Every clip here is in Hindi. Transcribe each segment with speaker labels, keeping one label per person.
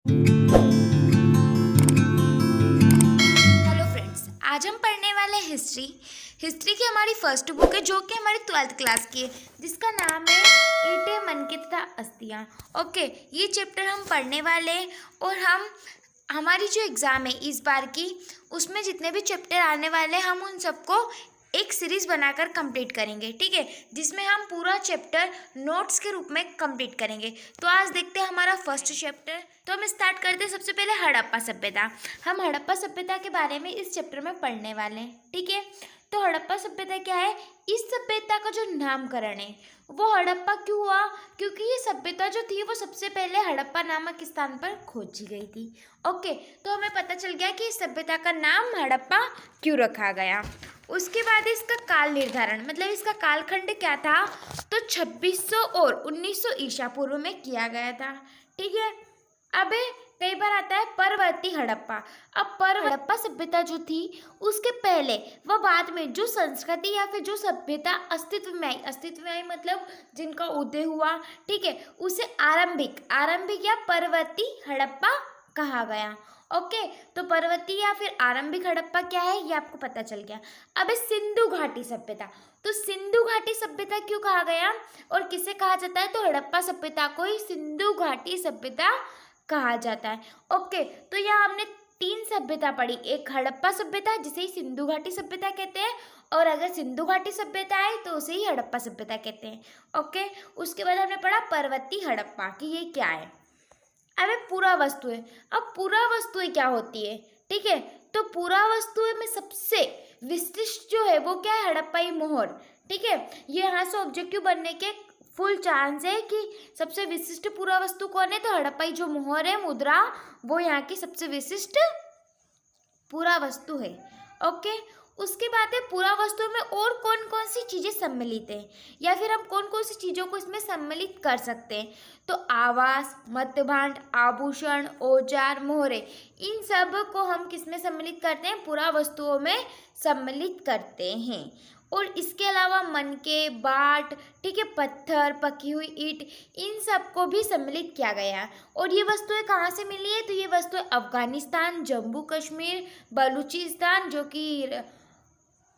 Speaker 1: हेलो फ्रेंड्स, आज हम पढ़ने वाले हिस्ट्री। हिस्ट्री की हमारी फर्स्ट बुक है जो कि हमारी 12th क्लास की है, जिसका नाम है ईंटें मनके तथा अस्थियाँ। ओके, ये चैप्टर हम पढ़ने वाले हैं और हमारी जो एग्ज़ाम है इस बार की, उसमें जितने भी चैप्टर आने वाले हैं हम उन सबको एक सीरीज़ बनाकर कंप्लीट करेंगे। ठीक है, जिसमें हम पूरा चैप्टर नोट्स के रूप में कंप्लीट करेंगे। तो आज देखते हैं हमारा फर्स्ट चैप्टर। तो हम स्टार्ट करते हैं सबसे पहले हड़प्पा सभ्यता। हम हड़प्पा सभ्यता के बारे में इस चैप्टर में पढ़ने वाले हैं। ठीक है, तो हड़प्पा सभ्यता क्या है? इस सभ्यता का जो नामकरण है वो हड़प्पा क्यों हुआ? क्योंकि ये सभ्यता जो थी वो सबसे पहले हड़प्पा नामक स्थान पर खोजी गई थी। ओके, तो हमें पता चल गया कि इस सभ्यता का नाम हड़प्पा क्यों रखा गया। उसके बाद इसका काल निर्धारण, मतलब इसका कालखंड क्या था, तो 2600 और 1900 ईसा पूर्व में किया गया था। ठीक है, अब कई बार आता है परवर्ती हड़प्पा। अब हड़प्पा सभ्यता जो थी उसके पहले व बाद में जो संस्कृति या फिर जो सभ्यता अस्तित्व में आई मतलब जिनका उदय हुआ, ठीक है, उसे आरंभिक या परवर्ती हड़प्पा कहा गया। ओके, तो परवर्ती या फिर आरंभिक हड़प्पा क्या है ये आपको पता चल गया। अब सिंधु घाटी सभ्यता, तो सिंधु घाटी सभ्यता क्यों कहा गया और किसे कहा जाता है? तो हड़प्पा सभ्यता को ही सिंधु घाटी सभ्यता कहा जाता है। ओके, तो यहाँ हमने 3 सभ्यता पढ़ी। एक हड़प्पा सभ्यता जिसे ही सिंधु घाटी सभ्यता कहते हैं, और अगर सिंधु घाटी सभ्यता है तो उसे ही हड़प्पा सभ्यता कहते हैं। ओके, उसके बाद हमने पढ़ा परवर्ती हड़प्पा कि ये क्या है। अब पुरावस्तुएं। अब पुरावस्तुएं क्या होती है? ठीक है, तो पुरावस्तुएं में सबसे विशिष्ट जो है वो क्या है? हड़प्पाई मोहर। ठीक है, ये यहाँ से ऑब्जेक्टिव बनने के फुल चांस है कि सबसे विशिष्ट पुरावस्तु कौन है, तो हड़प्पाई जो मोहर है, मुद्रा, वो यहाँ की सबसे विशिष्ट पुरावस्तु है। ओके, उसके बाद है पुरावस्तु में और कौन कौन सी चीज़ें सम्मिलित हैं या फिर हम कौन कौन सी चीज़ों को इसमें सम्मिलित कर सकते हैं, तो आवास, मध्यभांड, आभूषण, औजार, मोहरे, इन सब को हम किस में सम्मिलित करते हैं? पुरावस्तुओं में सम्मिलित करते हैं। और इसके अलावा मनके, बाट, ठीक है, पत्थर, पकी हुई ईंट, इन सब को भी सम्मिलित किया गया है। और ये वस्तुएं कहाँ से मिली है? तो ये वस्तुएं अफगानिस्तान, जम्मू कश्मीर, बलूचिस्तान जो कि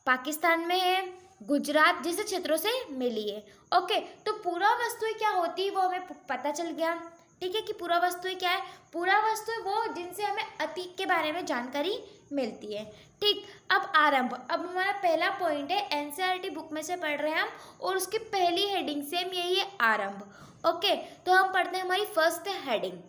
Speaker 1: पाकिस्तान में है, गुजरात जैसे क्षेत्रों से मिली है। ओके, तो पुरावस्तुएं क्या होती है वो हमें पता चल गया। ठीक है, कि पुरावस्तुएं क्या है? पुरावस्तुएं वो जिनसे हमें अतीत के बारे में जानकारी मिलती है। ठीक, अब आरंभ। अब हमारा पहला पॉइंट है, एनसीईआरटी बुक में से पढ़ रहे हैं हम, और उसकी पहली हेडिंग सेम यही है, आरंभ। ओके, तो हम पढ़ते हैं हमारी फर्स्ट हेडिंग।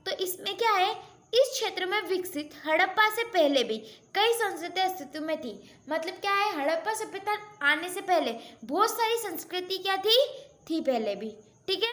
Speaker 1: तो इसमें क्या है? इस क्षेत्र में विकसित हड़प्पा से पहले भी कई संस्कृति अस्तित्व में थी। मतलब क्या है? हड़प्पा सभ्यता आने से पहले बहुत सारी संस्कृति क्या थी पहले भी। ठीक है,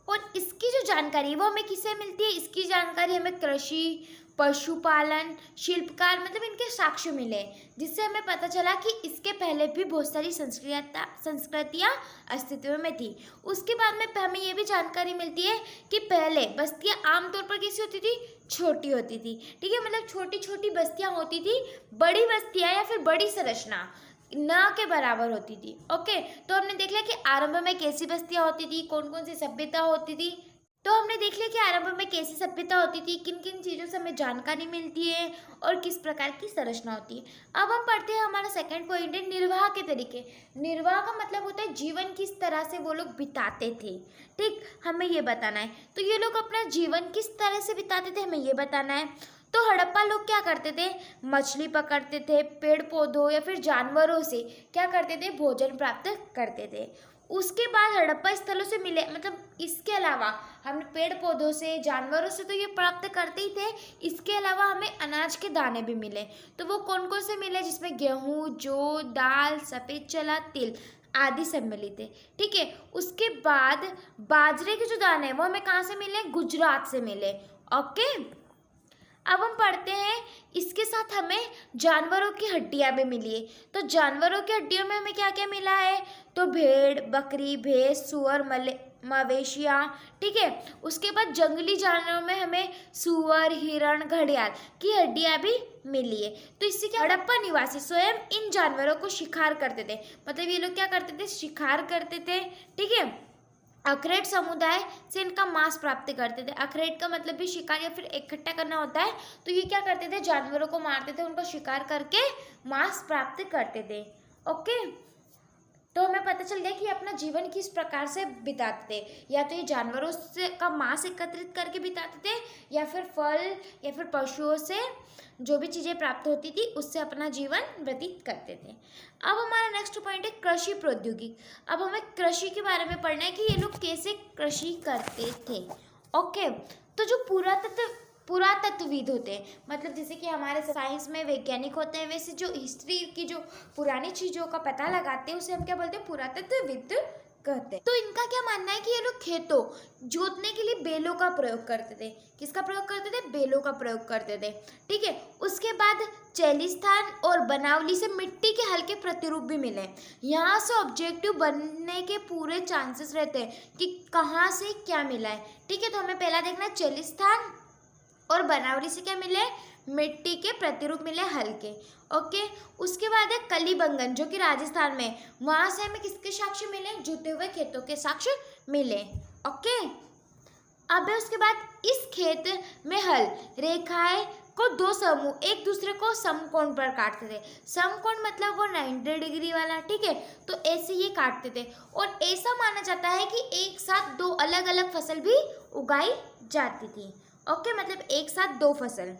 Speaker 1: और इसकी जो जानकारी वो हमें किससे मिलती है? इसकी जानकारी हमें कृषि, पशुपालन, शिल्पकार, मतलब इनके साक्ष्य मिले, जिससे हमें पता चला कि इसके पहले भी बहुत सारी संस्कृतियाँ अस्तित्व में थी। उसके बाद में हमें ये भी जानकारी मिलती है कि पहले बस्तियाँ आमतौर पर कैसी होती थी? छोटी होती थी। ठीक है, मतलब छोटी छोटी बस्तियाँ होती थी, बड़ी बस्तियाँ या फिर बड़ी संरचना ना के बराबर होती थी। ओके, तो हमने देख लिया कि आरंभ में कैसी बस्तियां होती थी, कौन कौन सी सभ्यता होती थी। तो हमने देख लिया कि आरंभ में कैसी सभ्यता होती थी, किन किन चीज़ों से हमें जानकारी मिलती है और किस प्रकार की संरचना होती है। अब हम पढ़ते हैं हमारा सेकंड पॉइंट है, निर्वाह के तरीके। निर्वाह का मतलब होता है जीवन किस तरह से वो लोग बिताते थे। ठीक, हमें ये बताना है। तो ये लोग अपना जीवन किस तरह से बिताते थे हमें ये बताना है। तो हड़प्पा लोग क्या करते थे? मछली पकड़ते थे, पेड़ पौधों या फिर जानवरों से क्या करते थे? भोजन प्राप्त करते थे। उसके बाद हड़प्पा स्थलों से मिले, मतलब इसके अलावा हम पेड़ पौधों से, जानवरों से तो ये प्राप्त करते ही थे, इसके अलावा हमें अनाज के दाने भी मिले। तो वो कौन कौन से मिले? जिसमें गेहूँ, जौ, दाल, सफ़ेद चना, तिल आदि सम्मिलित है। ठीक है, उसके बाद बाजरे के जो दाने हैं वो हमें कहाँ से मिले? गुजरात से मिले। ओके, अब हम पढ़ते हैं, इसके साथ हमें जानवरों की हड्डियां भी मिली है। तो जानवरों की हड्डियों में हमें क्या क्या मिला है? तो भेड़, बकरी, भैंस, सुअर, मवेशियाँ। ठीक है, उसके बाद जंगली जानवरों में हमें सुअर, हिरण, घड़ियाल की हड्डियां भी मिली है। तो इससे क्या, हड़प्पा निवासी स्वयं इन जानवरों को शिकार करते थे। मतलब ये लोग क्या करते थे? शिकार करते थे। ठीक है, अखरेट समुदाय से इनका मांस प्राप्त करते थे। अखरेट का मतलब भी शिकार या फिर इकट्ठा करना होता है। तो ये क्या करते थे, जानवरों को मारते थे, उनका शिकार करके मांस प्राप्त करते थे। ओके, तो हमें पता चल गया कि अपना जीवन किस प्रकार से बिताते थे। या तो ये जानवरों से का मांस एकत्रित करके बिताते थे, या फिर फल या फिर पशुओं से जो भी चीज़ें प्राप्त होती थी उससे अपना जीवन व्यतीत करते थे। अब हमारा नेक्स्ट पॉइंट है कृषि प्रौद्योगिकी। अब हमें कृषि के बारे में पढ़ना है कि ये लोग कैसे कृषि करते थे। ओके, तो जो पुरातत्वविद होते हैं, मतलब जैसे कि हमारे साइंस में वैज्ञानिक होते हैं, वैसे जो हिस्ट्री की जो पुरानी चीज़ों का पता लगाते हैं उसे हम क्या बोलते हैं, पुरातत्वविद कहते हैं। तो इनका क्या मानना है कि ये लोग खेतों जोतने के लिए बैलों का प्रयोग करते थे। किसका प्रयोग करते थे, बैलों का प्रयोग करते थे। ठीक है, उसके बाद चेलिस्थान और बनावली से मिट्टी के हल्के प्रतिरूप भी मिले। यहाँ से ऑब्जेक्टिव बनने के पूरे चांसेस रहते हैं कि कहाँ से क्या मिला है। ठीक है, तो हमें पहला देखना है चेलिस्थान और बनावली से क्या मिले, मिट्टी के प्रतिरूप मिले हल्के। ओके, उसके बाद है कलिबंगन जो कि राजस्थान में, वहां से हमें किसके साक्ष्य मिले, जुते हुए खेतों के साक्ष्य मिले। ओके, अब है उसके बाद इस खेत में हल रेखाएं को दो समूह एक दूसरे को समकोण पर काटते थे। समकोण मतलब वो 90 डिग्री वाला। ठीक है, तो ऐसे ये काटते थे और ऐसा माना जाता है कि एक साथ दो अलग अलग फसल भी उगाई जाती थी। ओके, मतलब एक साथ दो फसल।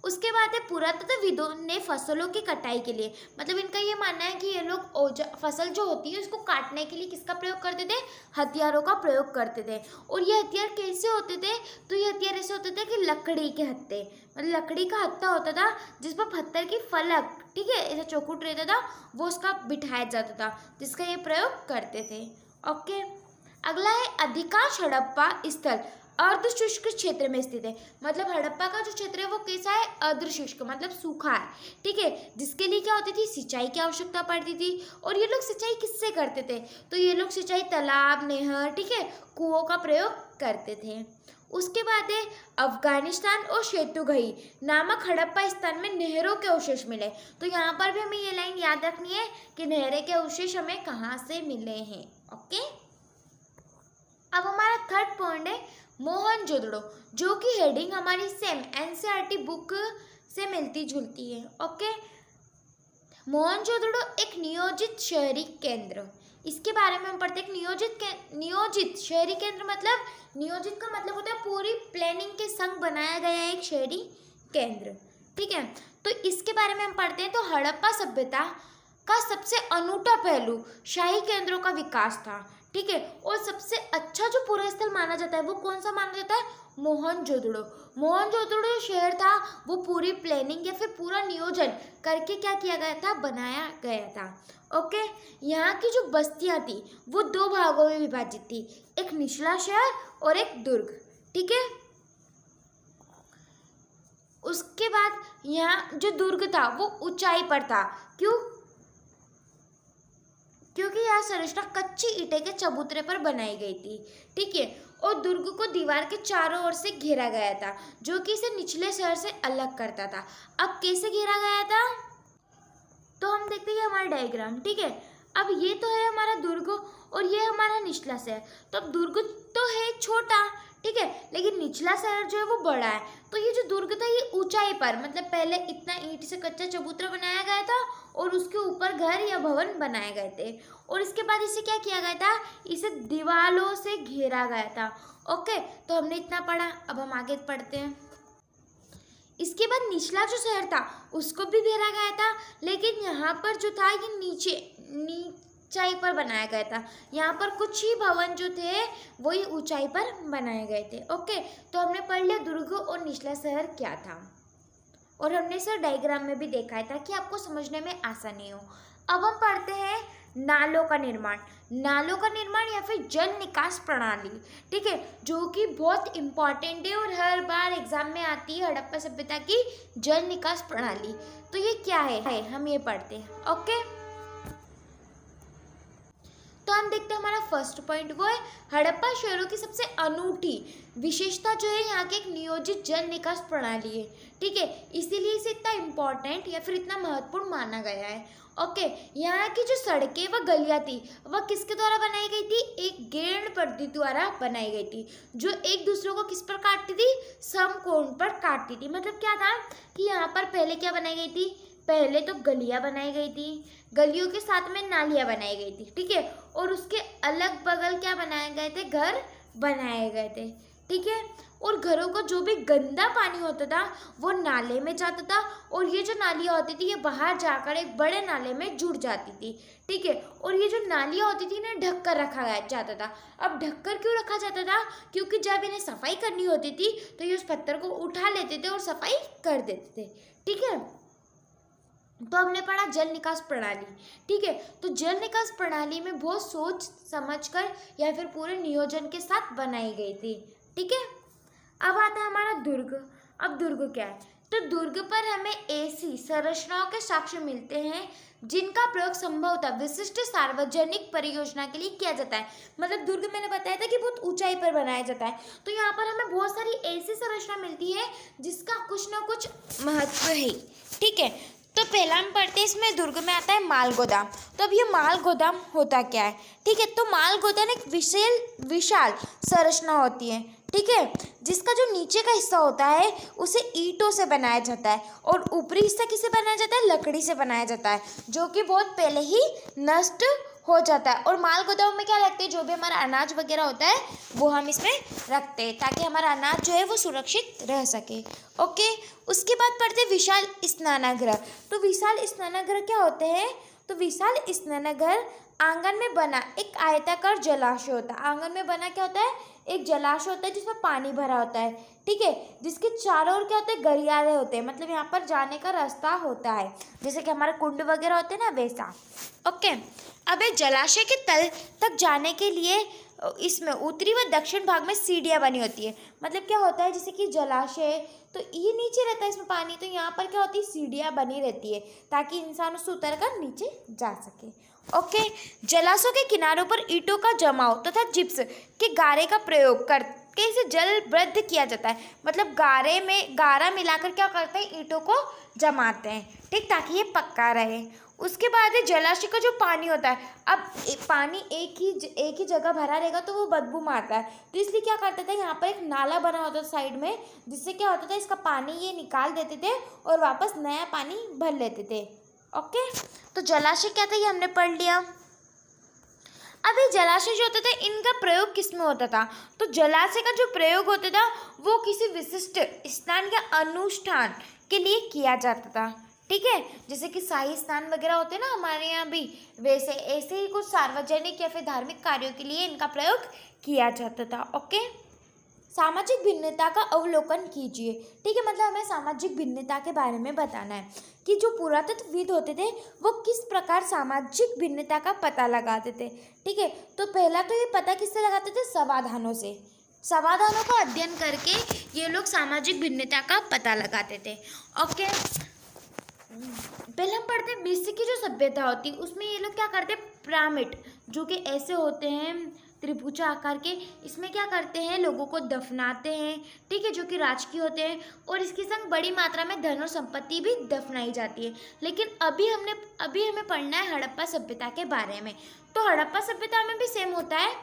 Speaker 1: उसके बाद है पुरातत्वविदों ने फसलों की कटाई के लिए, मतलब इनका ये मानना है कि ये लोग फसल जो होती है उसको काटने के लिए किसका प्रयोग करते थे, हथियारों का प्रयोग करते थे। और ये हथियार कैसे होते थे, तो ये हथियार ऐसे होते थे कि लकड़ी के हत्थे, मतलब लकड़ी का हत्था होता था जिस पर पत्थर की फलक, ठीक है, ऐसा चौखुट रहता था, वो उसका बिठाया जाता था, जिसका ये प्रयोग करते थे। ओके, अगला है अधिकांश हड़प्पा स्थल अर्धशुष्क क्षेत्र में स्थित है। मतलब हड़प्पा का जो क्षेत्र है वो कैसा है, अर्धशुष्क मतलब सूखा है। ठीक है, जिसके लिए क्या होती थी, सिंचाई की आवश्यकता पड़ती थी। और ये लोग सिंचाई किससे करते थे, तो ये लोग सिंचाई तालाब, नहर, ठीक है, कुओं का प्रयोग करते थे। उसके बाद है अफगानिस्तान और शेतुगही नामक हड़प्पा स्थान में नहरों के अवशेष मिले। तो यहाँ पर भी हमें ये लाइन याद रखनी है कि नहरें के अवशेष हमें कहाँ से मिले हैं। ओके, अब हमारा थर्ड पॉइंट है मोहनजोदड़ो, जो कि हेडिंग हमारी सेम एनसीईआरटी बुक से मिलती जुलती है। ओके, मोहनजोदड़ो एक नियोजित शहरी केंद्र, इसके बारे में हम पढ़ते हैं। नियोजित शहरी केंद्र मतलब, नियोजित का मतलब होता है पूरी प्लानिंग के संग बनाया गया एक शहरी केंद्र। ठीक है, तो इसके बारे में हम पढ़ते हैं। तो हड़प्पा सभ्यता का सबसे अनूठा पहलू शाही केंद्रों का विकास था। ठीक है, और सबसे अच्छा जो पूरा स्थल माना जाता है वो कौन सा माना जाता है, मोहनजोदड़ो। मोहनजोदड़ो शहर था वो पूरी प्लानिंग या फिर पूरा नियोजन करके क्या किया गया था, बनाया गया था। ओके, यहाँ की जो बस्तियाँ थी वो दो भागों में विभाजित थी, एक निचला शहर और एक दुर्ग। ठीक है, उसके बाद यहाँ जो दुर्ग था वो ऊंचाई पर था। क्योंकि यह संरचना कच्ची ईंटे के चबूतरे पर बनाई गई थी। ठीक है, और दुर्ग को दीवार के चारों ओर से घेरा गया था, जो कि इसे निचले शहर से अलग करता था। अब कैसे घेरा गया था, तो हम देखते हैं हमारा डायग्राम। ठीक है, अब ये तो है हमारा दुर्ग और ये हमारा निचला शहर। तो अब दुर्ग तो है छोटा, ठीक है, लेकिन निचला शहर जो है वो बड़ा है। तो ये जो दुर्ग था ये ऊंचाई पर, मतलब पहले इतना ईंट से कच्चा चबूतरा बनाया गया था और उसके ऊपर घर या भवन बनाए गए थे। और इसके बाद इसे क्या किया गया था, इसे दीवारों से घेरा गया था। ओके, तो हमने इतना पढ़ा, अब हम आगे पढ़ते हैं। इसके बाद निचला जो शहर था उसको भी घेरा गया था, लेकिन यहाँ पर जो था ये ऊंचाई पर बनाया गया था। यहाँ पर कुछ ही भवन जो थे वही ऊंचाई पर बनाए गए थे। ओके, तो हमने पढ़ लिया दुर्ग और निचला शहर क्या था, और हमने इसे डायग्राम में भी देखा है ताकि आपको समझने में आसानी हो। अब हम पढ़ते हैं नालों का निर्माण। नालों का निर्माण या फिर जल निकास प्रणाली, ठीक है, जो कि बहुत इम्पॉर्टेंट है और हर बार एग्जाम में आती है, हड़प्पा सभ्यता की जल निकास प्रणाली। तो ये क्या है हम ये पढ़ते हैं। ओके, तो हम देखते हैं हमारा फर्स्ट पॉइंट वो है हड़प्पा शहरों की सबसे अनूठी विशेषता जो है यहाँ की एक नियोजित जल निकास प्रणाली है। ठीक है, इसीलिए इसे इतना इम्पोर्टेंट या फिर इतना महत्वपूर्ण माना गया है। ओके, यहाँ की जो सड़कें व गलियाँ थी वह किसके द्वारा बनाई गई थी? एक गेंद पद्धति द्वारा बनाई गई थी, जो एक दूसरे को किस पर काटती थी? समकोण पर काटती थी। मतलब क्या था कि यहाँ पर पहले क्या बनाई गई थी? पहले तो गलियाँ बनाई गई थी, गलियों के साथ में नालियाँ बनाई गई थी। ठीक है, और उसके अलग बगल क्या बनाए गए थे? घर बनाए गए थे। ठीक है, और घरों का जो भी गंदा पानी होता था वो नाले में जाता था, और ये जो नालियाँ होती थी ये बाहर जाकर एक बड़े नाले में जुड़ जाती थी। ठीक है, और ये जो नालियाँ होती थी इन्हें ढक कर रखा जाता था। अब ढक कर क्यों रखा जाता था? क्योंकि जब इन्हें सफाई करनी होती थी तो ये उस पत्थर को उठा लेते थे और सफाई कर देते थे। ठीक है, तो हमने पढ़ा जल निकास प्रणाली। ठीक है, तो जल निकास प्रणाली में बहुत सोच समझकर या फिर पूरे नियोजन के साथ बनाई गई थी। ठीक है, अब आता है हमारा दुर्ग। अब दुर्ग क्या है? तो दुर्ग पर हमें ऐसी संरचनाओं के साक्ष्य मिलते हैं जिनका प्रयोग संभवतः विशिष्ट सार्वजनिक परियोजना के लिए किया जाता है। मतलब दुर्ग मैंने बताया था कि बहुत ऊंचाई पर बनाया जाता है, तो यहाँ पर हमें बहुत सारी ऐसी संरचना मिलती है जिसका कुछ ना कुछ महत्व है। ठीक है, तो पहला हम पढ़ते हैं, इसमें दुर्ग में आता है माल गोदाम। तो अब ये माल गोदाम होता क्या है? ठीक है, तो माल गोदाम एक विशाल संरचना होती है। ठीक है, जिसका जो नीचे का हिस्सा होता है उसे ईंटों से बनाया जाता है, और ऊपरी हिस्सा किससे बनाया जाता है? लकड़ी से बनाया जाता है, जो कि बहुत पहले ही नष्ट हो जाता है। और माल गोदाम में क्या रखते हैं? जो भी हमारा अनाज वगैरह होता है वो हम इसमें रखते हैं ताकि हमारा अनाज जो है वो सुरक्षित रह सके। ओके, उसके बाद पढ़ते हैं विशाल स्नानागृह। तो विशाल स्नानागृह क्या होते हैं? तो विशाल स्नानागृह आंगन में बना एक आयताकार जलाशय होता है। आंगन में बना क्या होता है? एक जलाशय होता है जिसमें पानी भरा होता है। ठीक है, जिसके चारों ओर क्या होते हैं? गलियारे होते हैं, मतलब यहाँ पर जाने का रास्ता होता है, जैसे कि हमारे कुंड वगैरह होते हैं ना, वैसा। ओके, अब एक जलाशय के तल तक जाने के लिए इसमें उत्तरी व दक्षिण भाग में सीढ़ियाँ बनी होती है। मतलब क्या होता है, जैसे कि जलाशय तो ये नीचे रहता है इसमें पानी, तो यहाँ पर क्या होती है? सीढ़ियाँ बनी रहती है ताकि इंसान उससे उतर कर नीचे जा सके। ओके, जलाशयों के किनारों पर ईंटों का जमाव तथा जिप्स के गारे का प्रयोग करके इसे जलबद्ध किया जाता है। मतलब गारे में गारा मिलाकर क्या करते हैं? ईंटों को जमाते हैं, ठीक, ताकि ये पक्का रहे। उसके बाद जलाशय का जो पानी होता है, अब पानी एक ही जगह भरा रहेगा तो वो बदबू मारता है, तो इसलिए क्या करते थे? यहाँ पर एक नाला बना होता था साइड में, जिससे क्या होता था? इसका पानी ये निकाल देते थे और वापस नया पानी भर लेते थे। ओके, तो जलाशय क्या था ये हमने पढ़ लिया। अब ये जलाशय जो होते थे इनका प्रयोग किस में होता था? तो जलाशय का जो प्रयोग होता था वो किसी विशिष्ट स्नान या अनुष्ठान के लिए किया जाता था। ठीक है, जैसे कि शाही स्नान वगैरह होते हैं ना हमारे यहाँ भी, वैसे ऐसे ही कुछ सार्वजनिक या फिर धार्मिक कार्यों के लिए इनका प्रयोग किया जाता था। ओके, सामाजिक भिन्नता का अवलोकन कीजिए। ठीक है, मतलब हमें सामाजिक भिन्नता के बारे में बताना है कि जो पुरातत्वविद होते थे वो किस प्रकार सामाजिक भिन्नता का पता लगाते थे। ठीक है, तो पहला तो ये पता किससे लगाते थे? समाधानों से। समाधानों का अध्ययन करके ये लोग सामाजिक भिन्नता का पता लगाते थे। ओके, पहले हम पढ़ते हैं मिस्र की जो सभ्यता होती है उसमें ये लोग क्या करते हैं? पिरामिड जो कि ऐसे होते हैं त्रिभुजा आकार के, इसमें क्या करते हैं? लोगों को दफनाते हैं। ठीक है, जो कि राजकीय होते हैं, और इसके संग बड़ी मात्रा में धन और संपत्ति भी दफनाई जाती है। लेकिन अभी हमें पढ़ना है हड़प्पा सभ्यता के बारे में। तो हड़प्पा सभ्यता में भी सेम होता है।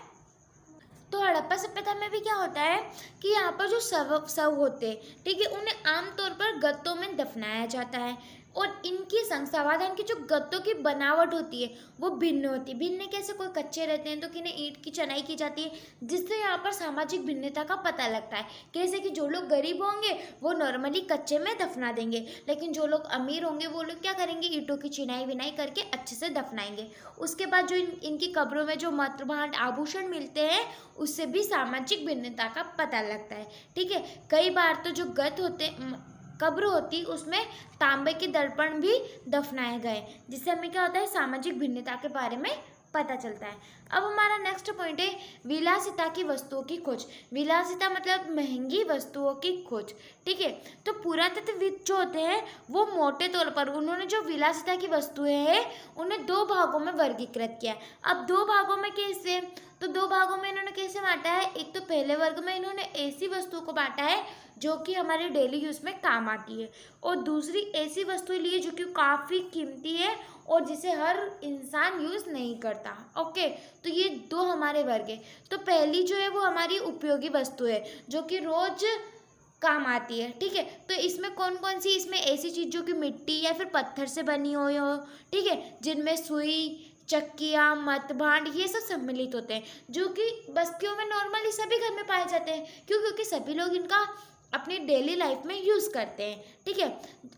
Speaker 1: तो हड़प्पा सभ्यता में भी क्या होता है कि यहाँ पर जो शव होते हैं, ठीक है, उन्हें आमतौर पर गत्तों में दफनाया जाता है, और इनकी संग समाधान की जो गत्तों की बनावट होती है वो भिन्न होती है। भिन्न कैसे? कोई कच्चे रहते हैं तो किन्हें ईंट की चनाई की जाती है, जिससे यहाँ पर सामाजिक भिन्नता का पता लगता है। कैसे कि जो लोग गरीब होंगे वो नॉर्मली कच्चे में दफना देंगे, लेकिन जो लोग अमीर होंगे वो लोग क्या करेंगे? ईंटों की चिनाई विनाई करके अच्छे से दफनाएंगे। उसके बाद जो इनकी कब्रों में जो मातृभांड आभूषण मिलते हैं उससे भी सामाजिक भिन्नता का पता लगता है। ठीक है, कई बार तो जो कब्र होती उसमें तांबे के दर्पण भी दफनाए गए, जिससे हमें क्या होता है? सामाजिक भिन्नता के बारे में पता चलता है। अब हमारा नेक्स्ट पॉइंट है विलासिता की वस्तुओं की खोज। विलासिता मतलब महंगी वस्तुओं की खोज, ठीक है। तो पुरातत्वविद जो होते हैं वो मोटे तौर पर उन्होंने जो विलासिता की वस्तुएं हैं उन्हें 2 भागों में वर्गीकृत किया है। अब 2 भागों में कैसे, तो 2 भागों में इन्होंने कैसे बांटा है, एक तो पहले वर्ग में इन्होंने ऐसी वस्तुओं को बांटा है जो कि हमारे डेली यूज में काम आती है, और दूसरी ऐसी वस्तुएं ली है जो कि काफ़ी कीमती है और जिसे हर इंसान यूज़ नहीं करता। ओके, तो ये 2 हमारे वर्ग है। तो पहली जो है वो हमारी उपयोगी वस्तु है जो कि रोज काम आती है, ठीक है। तो इसमें कौन कौन सी, इसमें ऐसी चीज़ जो कि मिट्टी या फिर पत्थर से बनी हो, ठीक है, जिनमें सुई, चक्कियाँ, मतभांड ये सब सम्मिलित होते हैं, जो कि बस्तियों में नॉर्मली सभी घर में पाए जाते हैं। क्यों? क्योंकि सभी लोग इनका अपनी डेली लाइफ में यूज़ करते हैं, ठीक है।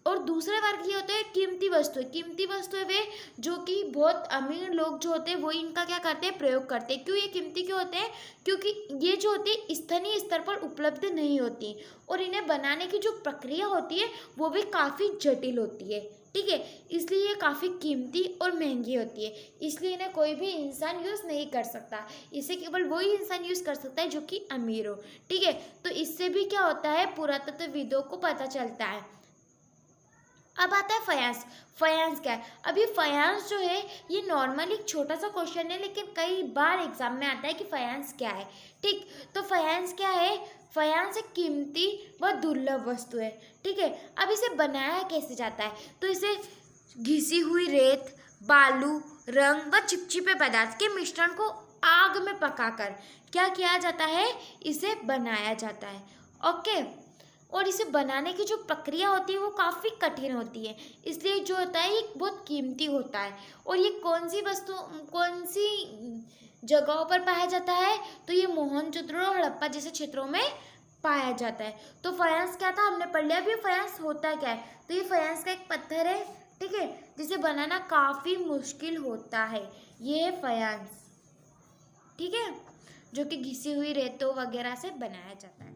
Speaker 1: और दूसरा वर्ग ये होता है कीमती वस्तुएं। कीमती वस्तुएं वे जो कि बहुत अमीर लोग जो होते हैं वो इनका क्या करते हैं, प्रयोग करते हैं। क्यों ये कीमती क्यों होते हैं? क्योंकि ये जो होती है स्थानीय स्तर पर उपलब्ध नहीं होती और इन्हें बनाने की जो प्रक्रिया होती है वो भी काफ़ी जटिल होती है, ठीक है। इसलिए ये काफ़ी कीमती और महंगी होती है, इसलिए इन्हें कोई भी इंसान यूज़ नहीं कर सकता। इसे केवल वही इंसान यूज़ कर सकता है जो कि अमीर हो, ठीक है। तो इससे भी क्या होता है, पुरातत्वविदों को पता चलता है। अब आता है फायांस। फायांस क्या है? अभी फायांस जो है ये नॉर्मली एक छोटा सा क्वेश्चन है, लेकिन कई बार एग्जाम में आता है कि फायांस क्या है, ठीक। तो फायांस क्या है? फायांस एक कीमती व दुर्लभ वस्तु है, ठीक है। अब इसे बनाया कैसे जाता है? तो इसे घिसी हुई रेत, बालू, रंग व चिपचिपे पदार्थ के मिश्रण को आग में पकाकर क्या किया जाता है, इसे बनाया जाता है। ओके, और इसे बनाने की जो प्रक्रिया होती है वो काफ़ी कठिन होती है, इसलिए जो होता है ये बहुत कीमती होता है। और ये कौन सी वस्तु, कौन सी जगहों पर पाया जाता है? तो ये मोहनजोदड़ो और हड़प्पा जैसे क्षेत्रों में पाया जाता है। तो फायांस क्या था हमने पढ़ लिया। अभी फायांस होता क्या है? तो ये फायांस का एक पत्थर है, ठीक है, जिसे बनाना काफ़ी मुश्किल होता है। ये है फायांस, ठीक है, जो कि घिसी हुई रेतों वगैरह से बनाया जाता है।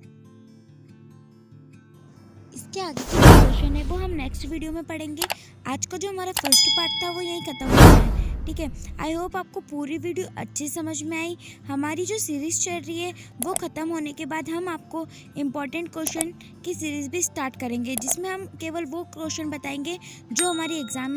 Speaker 2: इसके आगे की जो क्वेश्चन है वो हम नेक्स्ट वीडियो में पढ़ेंगे। आज का जो हमारा फर्स्ट पार्ट था वो यहीं ख़त्म हो रहा है, ठीक है। आई होप आपको पूरी वीडियो अच्छे समझ में आई। हमारी जो सीरीज़ चल रही है वो ख़त्म होने के बाद हम आपको इम्पॉर्टेंट क्वेश्चन की सीरीज़ भी स्टार्ट करेंगे, जिसमें हम केवल वो क्वेश्चन बताएंगे जो हमारी एग्ज़ाम में